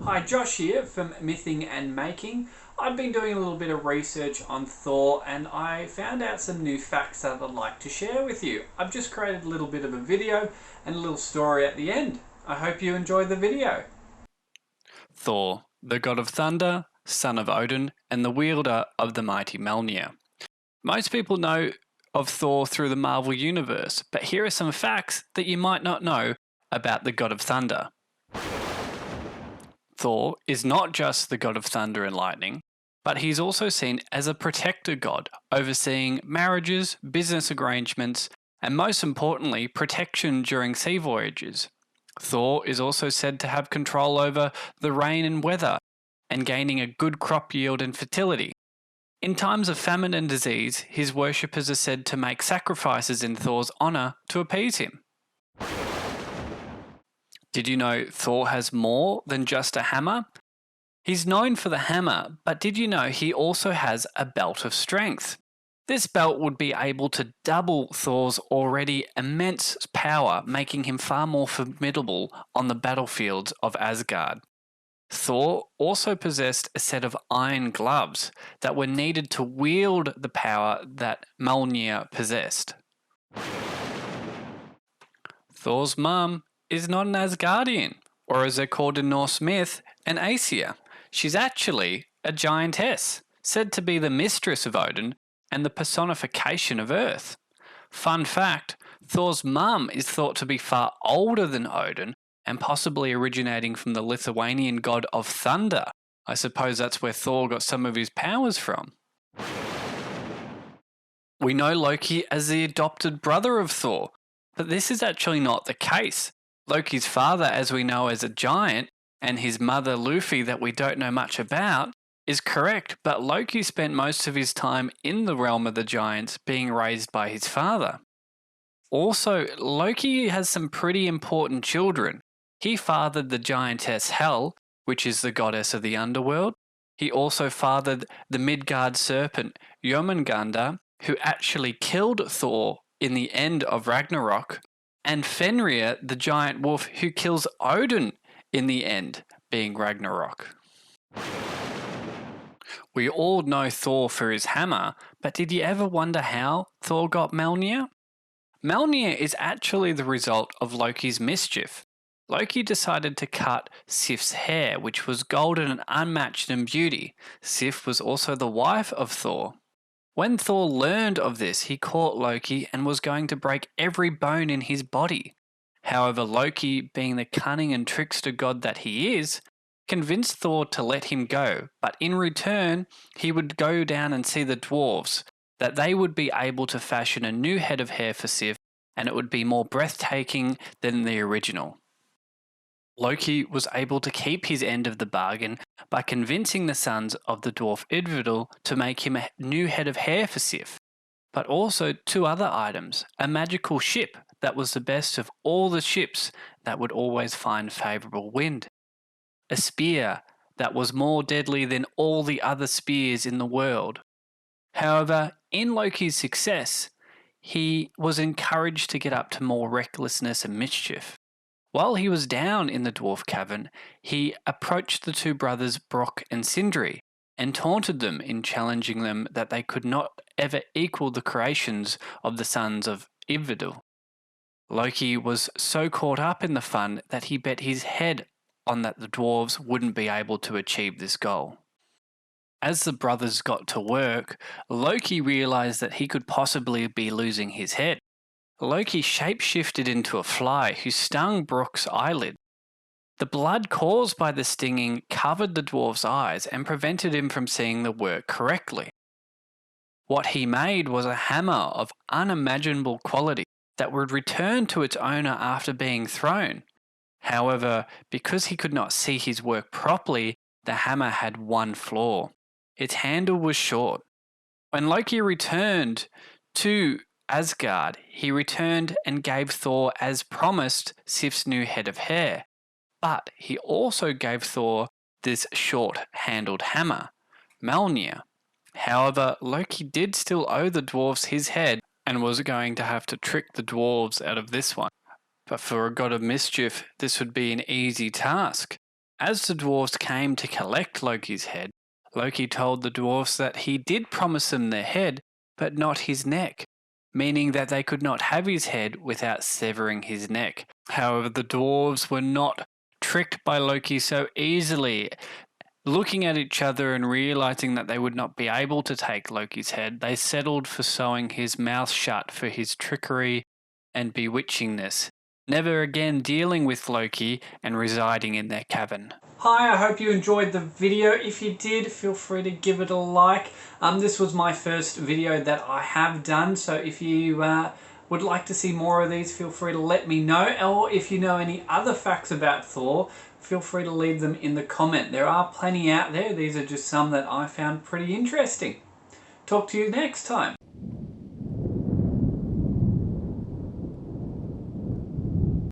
Hi, Josh here from Mything and Making. I've been doing a little bit of research on Thor and I found out some new facts that I'd like to share with you. I've just created a little bit of a video and a little story at the end. I hope you enjoy the video. Thor, the god of thunder, son of Odin, and the wielder of the mighty Mjölnir. Most people know of Thor through the Marvel Universe, but here are some facts that you might not know about the god of thunder. Thor is not just the god of thunder and lightning, but he's also seen as a protector god, overseeing marriages, business arrangements, and most importantly, protection during sea voyages. Thor is also said to have control over the rain and weather, and gaining a good crop yield and fertility. In times of famine and disease, his worshippers are said to make sacrifices in Thor's honour to appease him. Did you know Thor has more than just a hammer? He's known for the hammer, but did you know he also has a belt of strength? This belt would be able to double Thor's already immense power, making him far more formidable on the battlefields of Asgard. Thor also possessed a set of iron gloves that were needed to wield the power that Mjölnir possessed. Thor's mum is not an Asgardian, or as they're called in Norse myth, an Aesir. She's actually a giantess, said to be the mistress of Odin and the personification of Earth. Fun fact, Thor's mum is thought to be far older than Odin and possibly originating from the Lithuanian god of thunder. I suppose that's where Thor got some of his powers from. We know Loki as the adopted brother of Thor, but this is actually not the case. Loki's father, as we know, as a giant, and his mother Luffy, that we don't know much about, is correct, but Loki spent most of his time in the realm of the giants being raised by his father. Also, Loki has some pretty important children. He fathered the giantess Hel, which is the goddess of the underworld. He also fathered the Midgard serpent Jörmungandr, who actually killed Thor in the end of Ragnarok, and Fenrir, the giant wolf, who kills Odin in the end, being Ragnarok. We all know Thor for his hammer, but did you ever wonder how Thor got Mjölnir? Mjölnir is actually the result of Loki's mischief. Loki decided to cut Sif's hair, which was golden and unmatched in beauty. Sif was also the wife of Thor. When Thor learned of this, he caught Loki and was going to break every bone in his body. However, Loki, being the cunning and trickster god that he is, convinced Thor to let him go, but in return, he would go down and see the dwarves, that they would be able to fashion a new head of hair for Sif, and it would be more breathtaking than the original. Loki was able to keep his end of the bargain by convincing the sons of the dwarf Idvidal to make him a new head of hair for Sif, but also two other items, a magical ship that was the best of all the ships that would always find favourable wind, a spear that was more deadly than all the other spears in the world. However, in Loki's success, he was encouraged to get up to more recklessness and mischief. While he was down in the dwarf cavern, he approached the two brothers Brock and Sindri and taunted them in challenging them that they could not ever equal the creations of the sons of Idvidal. Loki was so caught up in the fun that he bet his head on that the dwarves wouldn't be able to achieve this goal. As the brothers got to work, Loki realized that he could possibly be losing his head. Loki shapeshifted into a fly who stung Brock's eyelid. The blood caused by the stinging covered the dwarf's eyes and prevented him from seeing the work correctly. What he made was a hammer of unimaginable quality that would return to its owner after being thrown. However, because he could not see his work properly, the hammer had one flaw. Its handle was short. When Loki returned to Asgard, he returned and gave Thor, as promised, Sif's new head of hair. But he also gave Thor this short-handled hammer, Mjölnir. However, Loki did still owe the dwarves his head and was going to have to trick the dwarves out of this one. But for a god of mischief, this would be an easy task. As the dwarves came to collect Loki's head, Loki told the dwarves that he did promise them their head, but not his neck, meaning that they could not have his head without severing his neck. However, the dwarves were not tricked by Loki so easily. Looking at each other and realizing that they would not be able to take Loki's head, they settled for sewing his mouth shut for his trickery and bewitchingness, never again dealing with Loki and residing in their cavern. Hi, I hope you enjoyed the video. If you did, feel free to give it a like. This was my first video that I have done, so if you would like to see more of these, feel free to let me know. Or if you know any other facts about Thor, feel free to leave them in the comment. There are plenty out there. These are just some that I found pretty interesting. Talk to you next time.